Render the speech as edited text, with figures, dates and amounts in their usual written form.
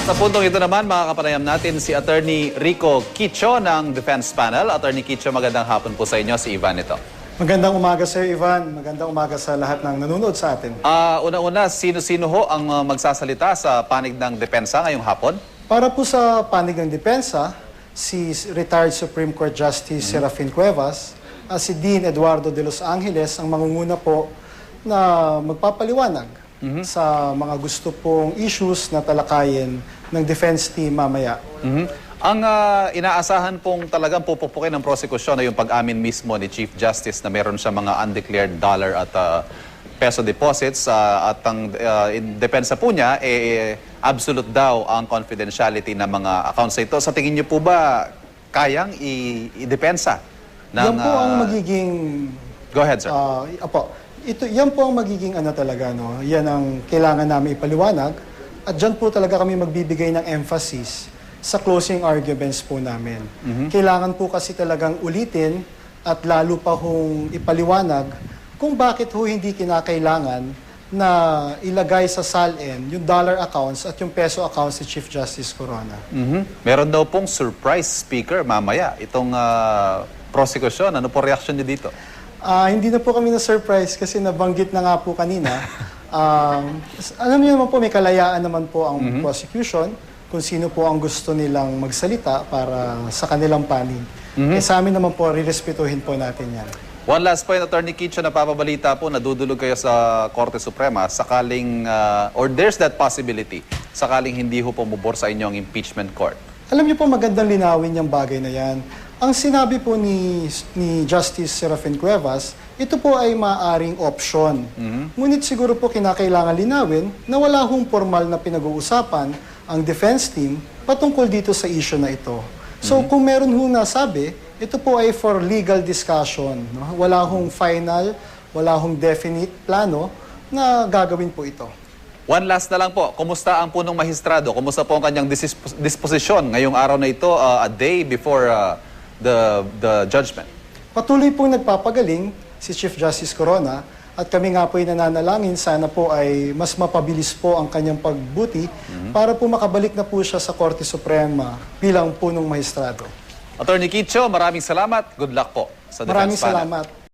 Sa puntong ito naman, makakapanayam natin si Attorney Rico Quicho ng Defense Panel. Attorney Quicho, magandang hapon po sa inyo. Si Ivan ito. Magandang umaga sa iyo, Ivan. Magandang umaga sa lahat ng nanonood sa atin. Una-una, sino-sino ho ang magsasalita sa panig ng depensa ngayong hapon? Para po sa panig ng depensa, si retired Supreme Court Justice Serafin Cuevas, si Dean Eduardo de Los Angeles ang mangunguna po na magpapaliwanag sa mga gusto pong issues na talakayin ng defense team mamaya. Ang inaasahan pong talagang pupupukin ng prosekusyon ay yung pag-amin mismo ni Chief Justice na meron siya mga undeclared dollar at peso deposits at ang depensa po niya, absolute daw ang confidentiality ng mga accounts ito. Sa tingin niyo po ba kayang i-depensa? Yan po ang magiging... Go ahead, sir. Yan po ang magiging talaga, no? Yan ang kailangan namin ipaliwanag. At dyan po talaga kami magbibigay ng emphasis sa closing arguments po namin. Kailangan po kasi talagang ulitin at lalo pa hong ipaliwanag kung bakit ho hindi kinakailangan na ilagay sa SALN yung dollar accounts at yung peso accounts ni Chief Justice Corona. Meron daw pong surprise speaker mamaya itong prosekusyon. Ano po reaction niyo dito? Hindi na po kami na-surprise kasi nabanggit na nga po kanina. Alam niyo naman po, may kalayaan naman po ang prosecution kung sino po ang gusto nilang magsalita para sa kanilang panig. Sa amin naman po, rirespetuhin po natin yan. One last point, Attorney Quicho, napapabalita po, nadudulog kayo sa Korte Suprema sakaling, or there's that possibility, sakaling hindi ho pumubor sa inyong impeachment court. Alam niyo po, magandang linawin yung bagay na yan. Ang sinabi po ni Justice Serafin Cuevas, ito po ay maaring option. Ngunit siguro po kinakailangan linawin na wala hong formal na pinag-uusapan ang defense team patungkol dito sa issue na ito. So kung meron hong nasabi, ito po ay for legal discussion. No? Wala hong final, wala hong definite plano na gagawin po ito. One last na lang po, kumusta ang punong mahistrado? Kumusta po ang kanyang disposisyon ngayong araw na ito, a day before the judgment? Patuloy pong nagpapagaling si Chief Justice Corona at kami nga po ay nananalangin sana po ay mas mapabilis po ang kanyang pagbuti para po makabalik na po siya sa Korte Suprema bilang punong mahistrado. Attorney Quicho, maraming salamat. Good luck po sa Defense Panel. Maraming salamat.